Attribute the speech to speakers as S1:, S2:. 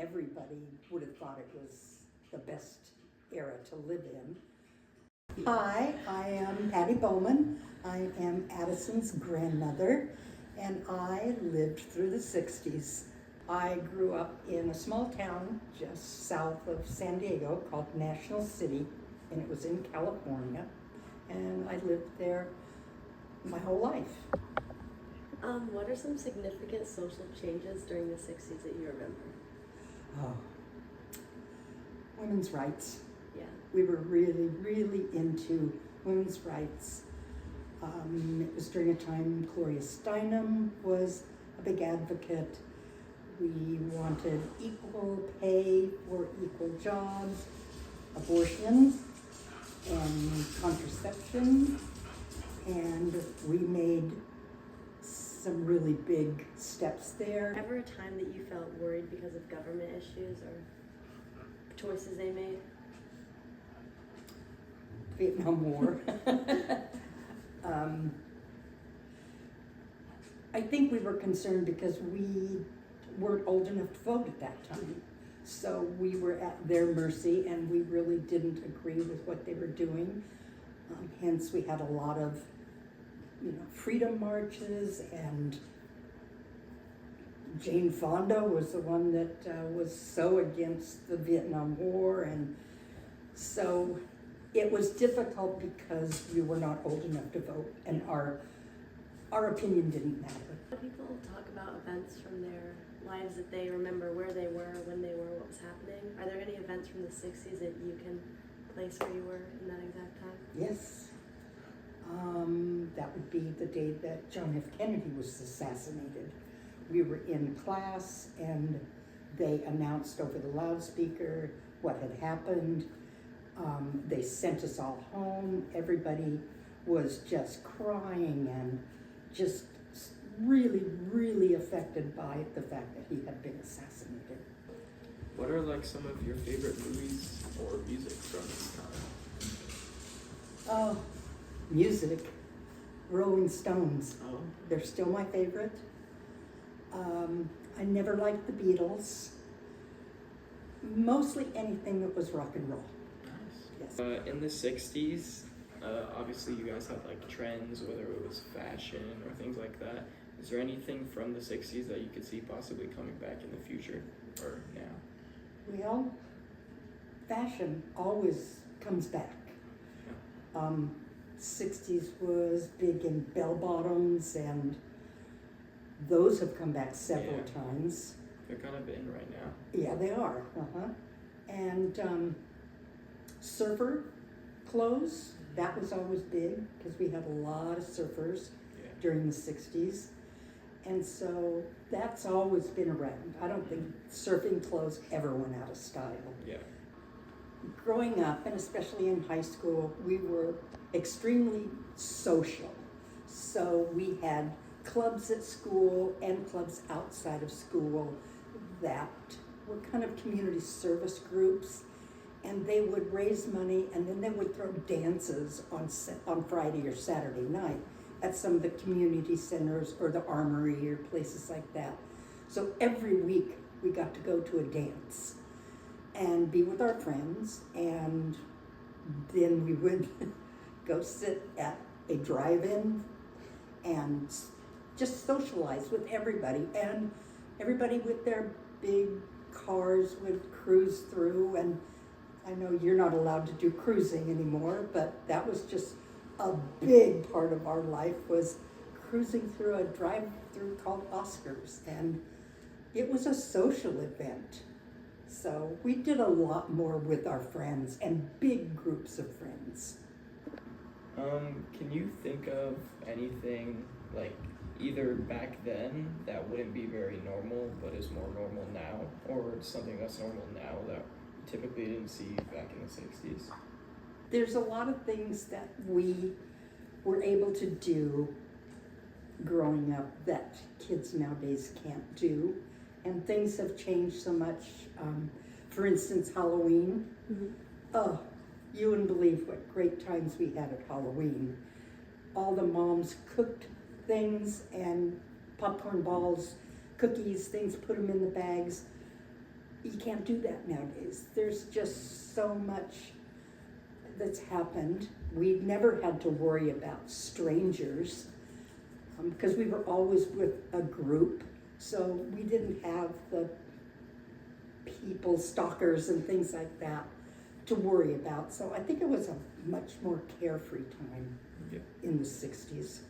S1: everybody would have thought it was the best era to live in. Hi, I am Patty Bowman. I am Addison's grandmother, and I lived through the 60s. I grew up in a small town just south of San Diego called National City, and it was in California, and I lived there my whole life.
S2: What are some significant social changes during the 60s that you remember?
S1: Oh, women's rights.
S2: Yeah.
S1: We were really, really into women's rights. It was during a time Gloria Steinem was a big advocate. We wanted equal pay for equal jobs, abortion, and contraception, and we made some really big steps there.
S2: Ever a time that you felt worried because of government issues or choices they made?
S1: Vietnam War. I think we were concerned because we weren't old enough to vote at that time. So we were at their mercy, and we really didn't agree with what they were doing. Hence, we had a lot of, freedom marches, and Jane Fonda was the one that was so against the Vietnam War, and so it was difficult because we were not old enough to vote, and our opinion didn't matter.
S2: People talk about events from their lives that they remember, where they were, when they were, what was happening. Are there any events from the 60s that you can place where you were in that exact time?
S1: Yes. That would be the day that John F. Kennedy was assassinated. We were in class, and they announced over the loudspeaker what had happened. They sent us all home. Everybody was just crying and just really, really affected by the fact that he had been assassinated.
S3: What are like some of your favorite movies or music from this time?
S1: Oh, music. Rolling Stones.
S3: Oh.
S1: They're still my favorite. I never liked the Beatles. Mostly anything that was rock and roll.
S3: Nice.
S1: Yes.
S3: In the 60s, obviously you guys had like trends, whether it was fashion or things like that. Is there anything from the 60s that you could see possibly coming back in the future or now?
S1: Well, fashion always comes back. 60s was big in bell bottoms, and those have come back several times.
S3: They're kind of in right now.
S1: Yeah, they are. And surfer clothes, that was always big because we had a lot of surfers during the 60s. And so that's always been around. I don't think surfing clothes ever went out of style.
S3: Yeah.
S1: Growing up, and especially in high school, we were extremely social. So we had clubs at school and clubs outside of school that were kind of community service groups, and they would raise money, and then they would throw dances on Friday or Saturday night at some of the community centers or the Armory or places like that. So every week we got to go to a dance and be with our friends, and then we would go sit at a drive-in and just socialize with everybody, and everybody with their big cars would cruise through. And I know you're not allowed to do cruising anymore, but that was just a big part of our life, was cruising through a drive-through called Oscars, and it was a social event. So we did a lot more with our friends and big groups of friends.
S3: Can you think of anything like either back then that wouldn't be very normal but is more normal now, or something that's normal now that typically didn't see back in the 60s?
S1: There's a lot of things that we were able to do growing up that kids nowadays can't do, and things have changed so much. For instance, Halloween.
S2: Mm-hmm.
S1: Oh, you wouldn't believe what great times we had at Halloween. All the moms cooked things, and popcorn balls, cookies, things, put them in the bags. You can't do that nowadays. There's just so much that's happened. We never had to worry about strangers because we were always with a group, so we didn't have the people, stalkers and things like that to worry about. So I think it was a much more carefree time
S3: Yeah.
S1: in the 60s.